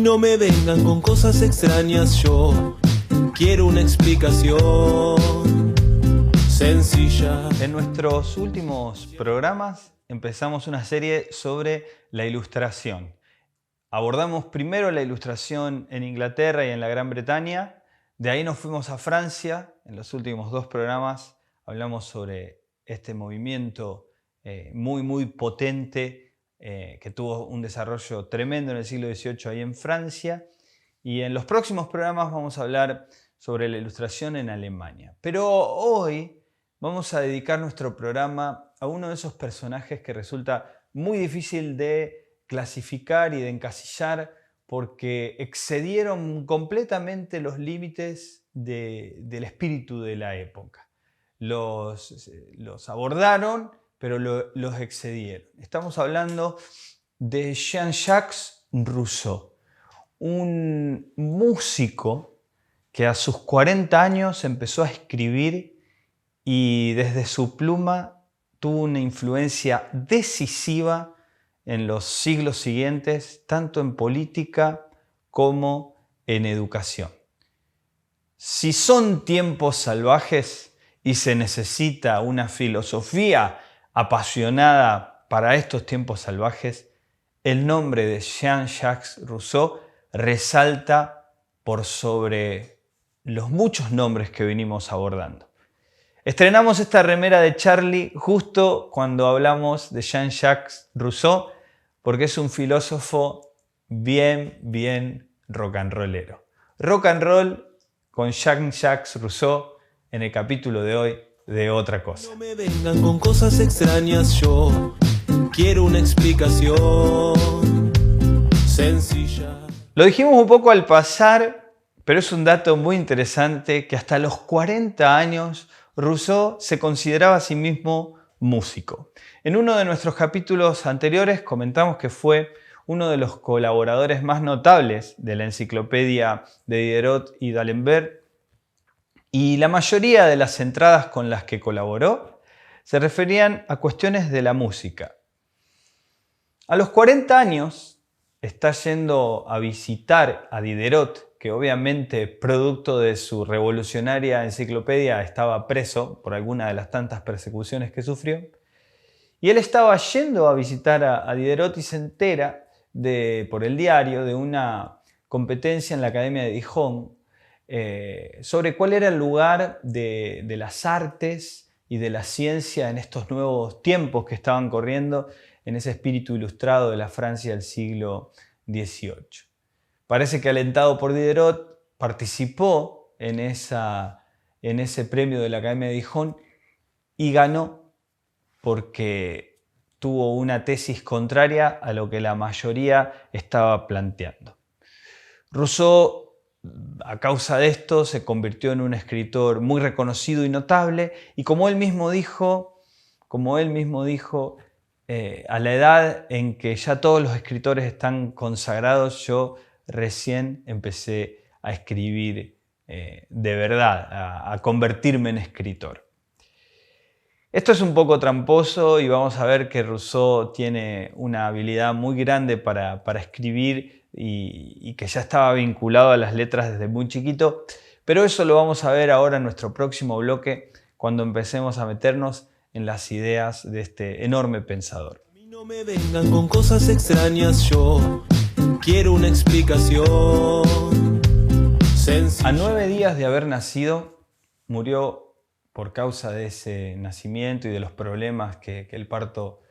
no me vengan con cosas extrañas, yo quiero una explicación sencilla. En nuestros últimos programas empezamos una serie sobre la ilustración. Abordamos primero la ilustración en Inglaterra y en la Gran Bretaña, de ahí nos fuimos a Francia. En los últimos dos programas hablamos sobre este movimiento muy potente que tuvo un desarrollo tremendo en el siglo XVIII ahí en Francia. Y en los próximos programas vamos a hablar sobre la ilustración en Alemania. Pero hoy vamos a dedicar nuestro programa a uno de esos personajes que resulta muy difícil de clasificar y de encasillar porque excedieron completamente los límites del espíritu de la época. Los abordaron, pero los excedieron. Estamos hablando de Jean-Jacques Rousseau, un músico que a sus 40 años empezó a escribir y desde su pluma tuvo una influencia decisiva en los siglos siguientes, tanto en política como en educación. Si son tiempos salvajes y se necesita una filosofía apasionada para estos tiempos salvajes, el nombre de Jean-Jacques Rousseau resalta por sobre los muchos nombres que venimos abordando. Estrenamos esta remera de Charlie justo cuando hablamos de Jean-Jacques Rousseau, porque es un filósofo bien rock and rollero. Rock and roll con Jean-Jacques Rousseau en el capítulo de hoy de Otra Cosa. No me vengan con cosas extrañas, yo quiero una explicación sencilla. Lo dijimos un poco al pasar, pero es un dato muy interesante que hasta los 40 años Rousseau se consideraba a sí mismo músico. En uno de nuestros capítulos anteriores comentamos que fue uno de los colaboradores más notables de la enciclopedia de Diderot y d'Alembert, y la mayoría de las entradas con las que colaboró se referían a cuestiones de la música. A los 40 años está yendo a visitar a Diderot, que obviamente producto de su revolucionaria enciclopedia estaba preso por alguna de las tantas persecuciones que sufrió. Y él estaba yendo a visitar a Diderot y se entera por el diario de una competencia en la Academia de Dijon sobre cuál era el lugar de las artes y de la ciencia en estos nuevos tiempos que estaban corriendo en ese espíritu ilustrado de la Francia del siglo XVIII. Parece que alentado por Diderot participó en ese premio de la Academia de Dijon y ganó porque tuvo una tesis contraria a lo que la mayoría estaba planteando. Rousseau, a causa de esto, se convirtió en un escritor muy reconocido y notable, y como él mismo dijo, a la edad en que ya todos los escritores están consagrados, yo recién empecé a escribir de verdad, a convertirme en escritor. Esto es un poco tramposo y vamos a ver que Rousseau tiene una habilidad muy grande para escribir y que ya estaba vinculado a las letras desde muy chiquito, pero eso lo vamos a ver ahora en nuestro próximo bloque cuando empecemos a meternos en las ideas de este enorme pensador. A mí no me vengan con cosas extrañas, yo quiero una explicación sencilla. A 9 días de haber nacido, murió por causa de ese nacimiento y de los problemas que el parto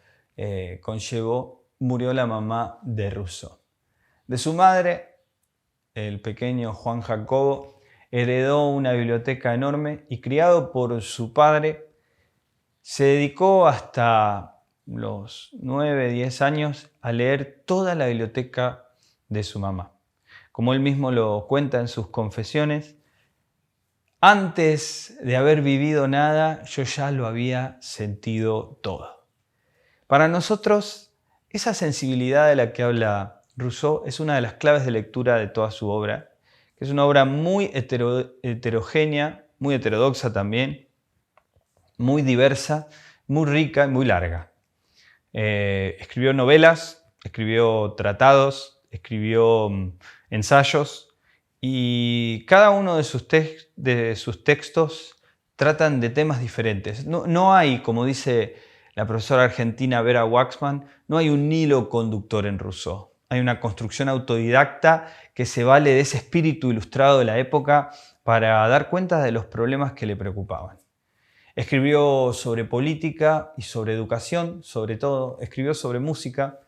conllevó, murió la mamá de Rousseau. De su madre, el pequeño Juan Jacobo, heredó una biblioteca enorme y criado por su padre, se dedicó hasta los 9-10 años a leer toda la biblioteca de su mamá. Como él mismo lo cuenta en sus confesiones, antes de haber vivido nada, yo ya lo había sentido todo. Para nosotros, esa sensibilidad de la que habla Rousseau es una de las claves de lectura de toda su obra, que es una obra muy heterogénea, muy heterodoxa también, muy diversa, muy rica y muy larga. Escribió novelas, escribió tratados, escribió ensayos, y cada uno de sus textos tratan de temas diferentes. No hay, como dice la profesora argentina Vera Waxman, no hay un hilo conductor en Rousseau. Hay una construcción autodidacta que se vale de ese espíritu ilustrado de la época para dar cuenta de los problemas que le preocupaban. Escribió sobre política y sobre educación, sobre todo. Escribió sobre música.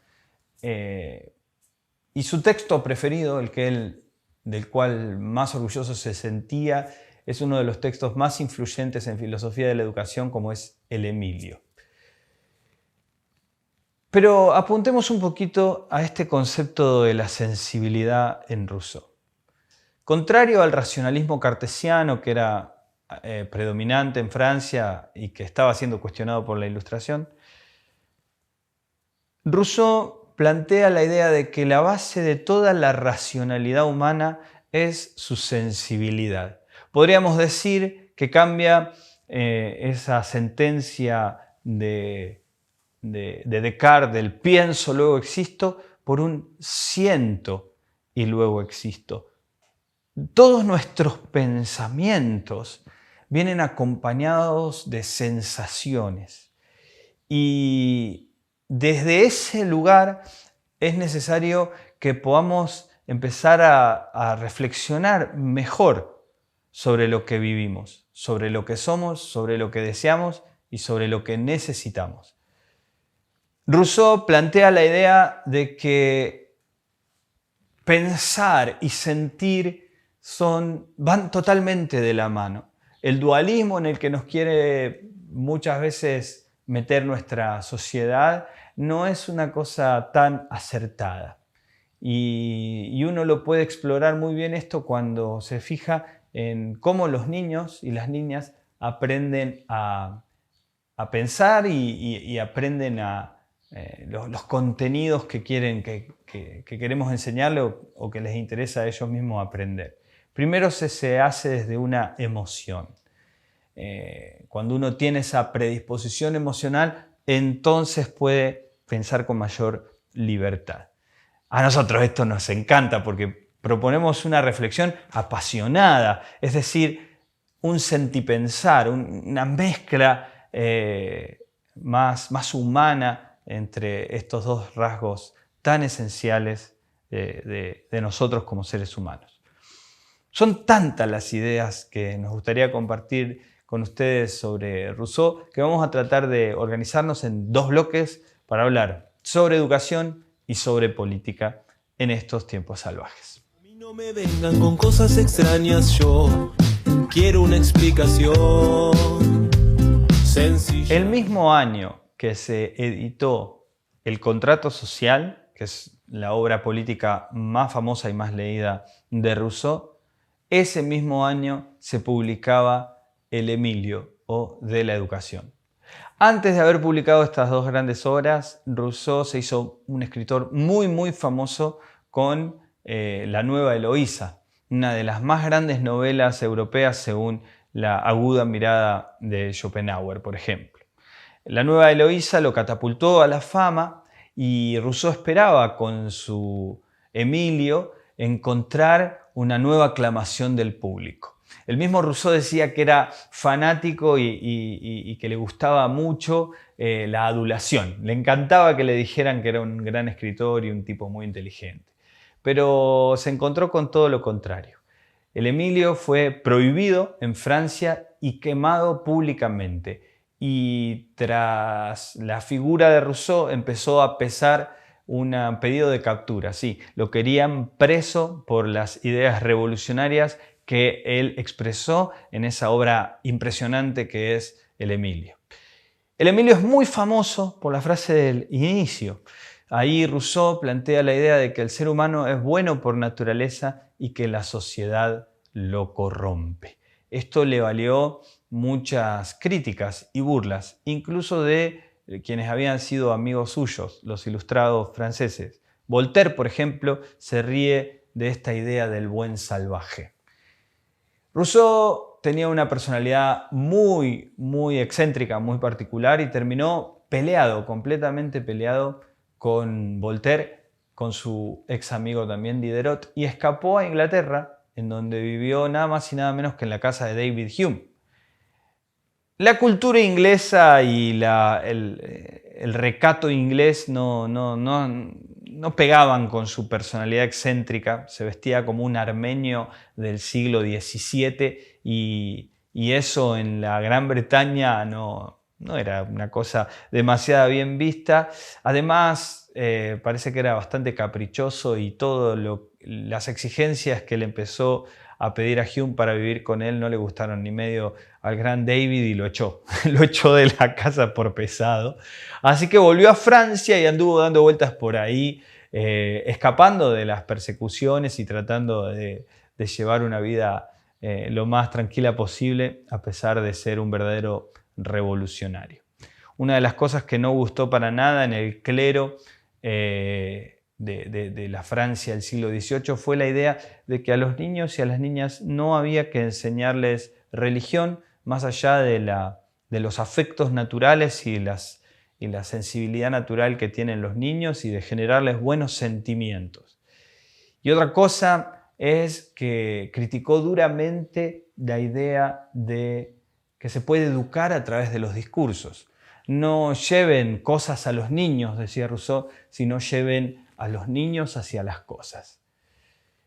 Y su texto preferido, del cual más orgulloso se sentía, es uno de los textos más influyentes en filosofía de la educación, como es el Emilio. Pero apuntemos un poquito a este concepto de la sensibilidad en Rousseau. Contrario al racionalismo cartesiano, que era predominante en Francia y que estaba siendo cuestionado por la Ilustración, Rousseau plantea la idea de que la base de toda la racionalidad humana es su sensibilidad. Podríamos decir que cambia esa sentencia de Descartes, del pienso, luego existo, por un siento y luego existo. Todos nuestros pensamientos vienen acompañados de sensaciones. Y desde ese lugar es necesario que podamos empezar a reflexionar mejor sobre lo que vivimos, sobre lo que somos, sobre lo que deseamos y sobre lo que necesitamos. Rousseau plantea la idea de que pensar y sentir van totalmente de la mano. El dualismo en el que nos quiere muchas veces meter nuestra sociedad no es una cosa tan acertada. Y uno lo puede explorar muy bien esto cuando se fija en cómo los niños y las niñas aprenden a pensar y aprenden los contenidos que queremos enseñarles o que les interesa a ellos mismos aprender. Primero se hace desde una emoción. Cuando uno tiene esa predisposición emocional, entonces puede pensar con mayor libertad. A nosotros esto nos encanta porque proponemos una reflexión apasionada, es decir, un sentipensar, una mezcla más humana entre estos dos rasgos tan esenciales de nosotros como seres humanos. Son tantas las ideas que nos gustaría compartir con ustedes sobre Rousseau que vamos a tratar de organizarnos en dos bloques para hablar sobre educación y sobre política en estos tiempos salvajes. A mí no me vengan con cosas extrañas, yo quiero una explicación sencilla. El mismo año que se editó El Contrato Social, que es la obra política más famosa y más leída de Rousseau, ese mismo año se publicaba El Emilio, o De la Educación. Antes de haber publicado estas dos grandes obras, Rousseau se hizo un escritor muy famoso con La Nueva Eloísa, una de las más grandes novelas europeas según la aguda mirada de Schopenhauer, por ejemplo. La Nueva Eloísa lo catapultó a la fama y Rousseau esperaba con su Emilio encontrar una nueva aclamación del público. El mismo Rousseau decía que era fanático y que le gustaba mucho la adulación. Le encantaba que le dijeran que era un gran escritor y un tipo muy inteligente. Pero se encontró con todo lo contrario. El Emilio fue prohibido en Francia y quemado públicamente. Y tras la figura de Rousseau empezó a pesar un pedido de captura. Sí, lo querían preso por las ideas revolucionarias que él expresó en esa obra impresionante que es El Emilio. El Emilio es muy famoso por la frase del inicio. Ahí Rousseau plantea la idea de que el ser humano es bueno por naturaleza y que la sociedad lo corrompe. Esto le valió muchas críticas y burlas, incluso de quienes habían sido amigos suyos, los ilustrados franceses. Voltaire, por ejemplo, se ríe de esta idea del buen salvaje. Rousseau tenía una personalidad muy excéntrica, muy particular y terminó completamente peleado con Voltaire, con su ex amigo también Diderot, y escapó a Inglaterra, en donde vivió nada más y nada menos que en la casa de David Hume. La cultura inglesa y el recato inglés no pegaban con su personalidad excéntrica. Se vestía como un armenio del siglo XVII y eso en la Gran Bretaña no era una cosa demasiado bien vista. Además, parece que era bastante caprichoso y las exigencias que le empezó a pedir a Hume para vivir con él no le gustaron ni medio al gran David y lo echó. Lo echó de la casa por pesado. Así que volvió a Francia y anduvo dando vueltas por ahí, escapando de las persecuciones y tratando de llevar una vida lo más tranquila posible, a pesar de ser un verdadero revolucionario. Una de las cosas que no gustó para nada en el clero de la Francia del siglo XVIII fue la idea de que a los niños y a las niñas no había que enseñarles religión más allá de los afectos naturales y la sensibilidad natural que tienen los niños y de generarles buenos sentimientos. Y otra cosa es que criticó duramente la idea de que se puede educar a través de los discursos. No lleven cosas a los niños, decía Rousseau, sino lleven a los niños hacia las cosas.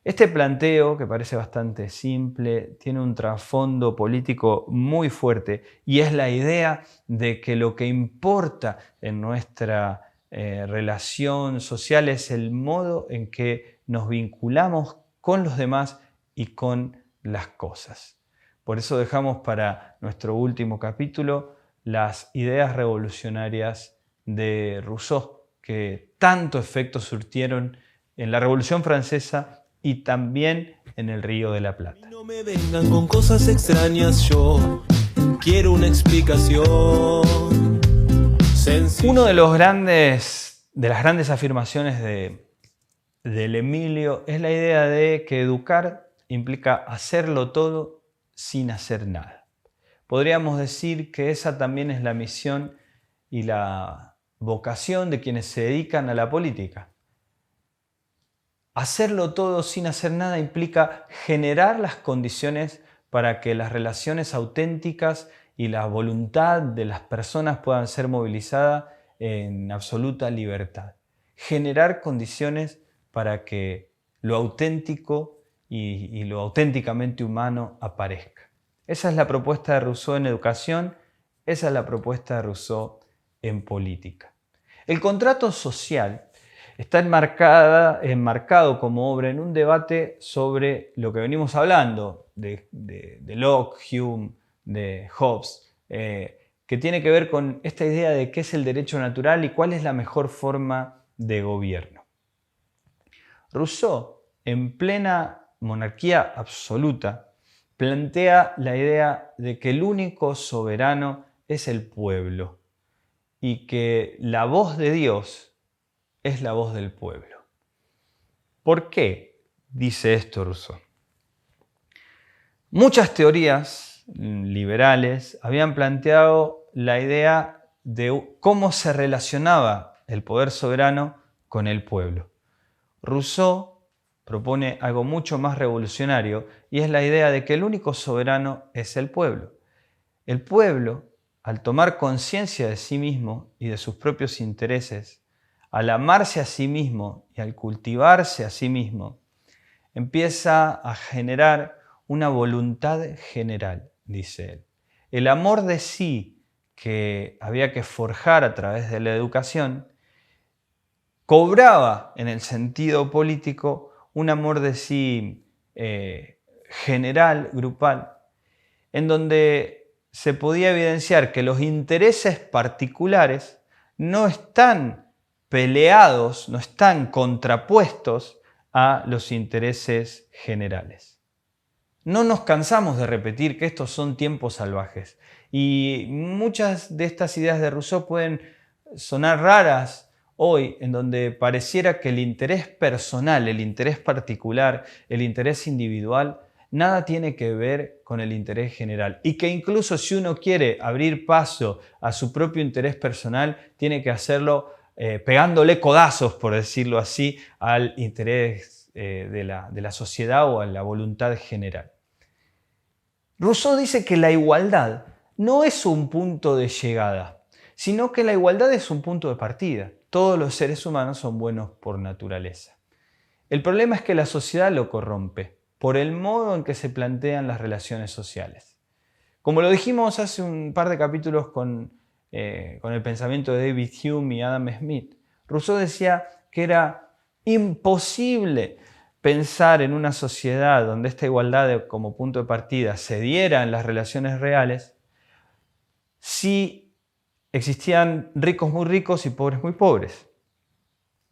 Este planteo, que parece bastante simple, tiene un trasfondo político muy fuerte y es la idea de que lo que importa en nuestra relación social es el modo en que nos vinculamos con los demás y con las cosas. Por eso dejamos para nuestro último capítulo las ideas revolucionarias de Rousseau, que tanto efecto surtieron en la Revolución Francesa y también en el Río de la Plata. No me vengan con cosas extrañas, yo quiero una explicación sencilla. Uno de las grandes afirmaciones del Emilio es la idea de que educar implica hacerlo todo sin hacer nada. Podríamos decir que esa también es la misión y la vocación de quienes se dedican a la política. Hacerlo todo sin hacer nada implica generar las condiciones para que las relaciones auténticas y la voluntad de las personas puedan ser movilizadas en absoluta libertad. Generar condiciones para que lo auténtico y lo auténticamente humano aparezca. Esa es la propuesta de Rousseau en educación, esa es la propuesta de Rousseau en política. El contrato social está enmarcado como obra en un debate sobre lo que venimos hablando de Locke, Hume, de Hobbes, que tiene que ver con esta idea de qué es el derecho natural y cuál es la mejor forma de gobierno. Rousseau, en plena monarquía absoluta, plantea la idea de que el único soberano es el pueblo y que la voz de Dios es la voz del pueblo. ¿Por qué dice esto Rousseau? Muchas teorías liberales habían planteado la idea de cómo se relacionaba el poder soberano con el pueblo. Rousseau propone algo mucho más revolucionario y es la idea de que el único soberano es el pueblo. El pueblo, al tomar conciencia de sí mismo y de sus propios intereses, al amarse a sí mismo y al cultivarse a sí mismo, empieza a generar una voluntad general, dice él. El amor de sí que había que forjar a través de la educación cobraba en el sentido político un amor de sí general, grupal, en donde se podía evidenciar que los intereses particulares no están peleados, no están contrapuestos a los intereses generales. No nos cansamos de repetir que estos son tiempos salvajes y muchas de estas ideas de Rousseau pueden sonar raras hoy, en donde pareciera que el interés personal, el interés particular, el interés individual, nada tiene que ver con el interés general. Y que incluso si uno quiere abrir paso a su propio interés personal, tiene que hacerlo pegándole codazos, por decirlo así, al interés de la sociedad o a la voluntad general. Rousseau dice que la igualdad no es un punto de llegada, sino que la igualdad es un punto de partida. Todos los seres humanos son buenos por naturaleza. El problema es que la sociedad lo corrompe por el modo en que se plantean las relaciones sociales. Como lo dijimos hace un par de capítulos con el pensamiento de David Hume y Adam Smith, Rousseau decía que era imposible pensar en una sociedad donde esta igualdad como punto de partida se diera en las relaciones reales si existían ricos muy ricos y pobres muy pobres.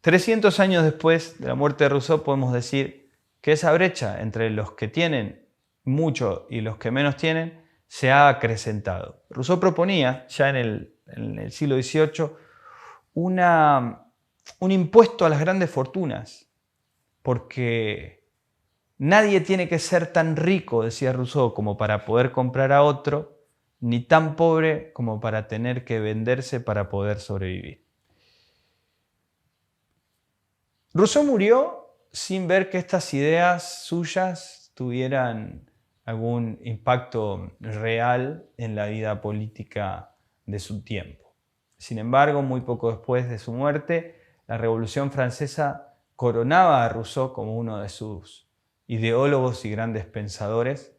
300 años después de la muerte de Rousseau podemos decir que esa brecha entre los que tienen mucho y los que menos tienen se ha acrecentado. Rousseau proponía ya en el siglo XVIII un impuesto a las grandes fortunas, porque nadie tiene que ser tan rico, decía Rousseau, como para poder comprar a otro, ni tan pobre como para tener que venderse para poder sobrevivir. Rousseau murió sin ver que estas ideas suyas tuvieran algún impacto real en la vida política de su tiempo. Sin embargo, muy poco después de su muerte, la Revolución Francesa coronaba a Rousseau como uno de sus ideólogos y grandes pensadores.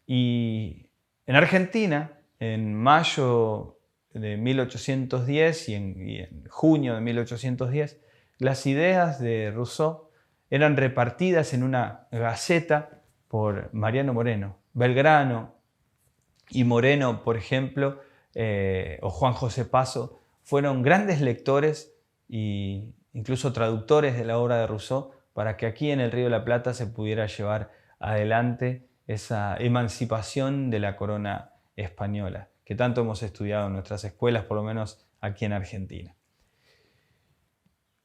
Y en Argentina, en mayo de 1810 y en junio de 1810, las ideas de Rousseau eran repartidas en una gaceta por Mariano Moreno. Belgrano y Moreno, por ejemplo, o Juan José Paso, fueron grandes lectores e incluso traductores de la obra de Rousseau para que aquí en el Río de la Plata se pudiera llevar adelante esa emancipación de la corona española, que tanto hemos estudiado en nuestras escuelas, por lo menos aquí en Argentina.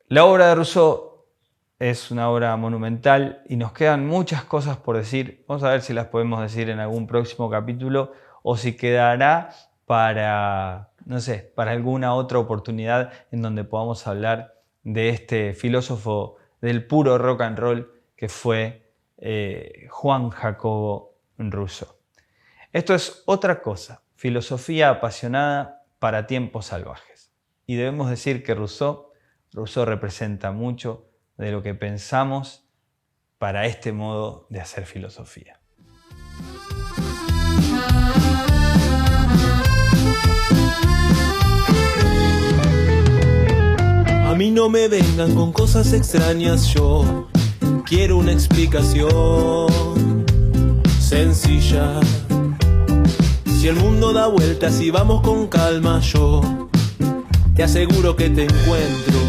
La obra de Rousseau es una obra monumental y nos quedan muchas cosas por decir. Vamos a ver si las podemos decir en algún próximo capítulo o si quedará para, no sé, para alguna otra oportunidad en donde podamos hablar de este filósofo del puro rock and roll que fue Juan Jacobo Rousseau. Esto es otra cosa, filosofía apasionada para tiempos salvajes. Y debemos decir que Rousseau representa mucho de lo que pensamos para este modo de hacer filosofía. A mí no me vengan con cosas extrañas, yo quiero una explicación sencilla. Si el mundo da vueltas y vamos con calma, yo te aseguro que te encuentro.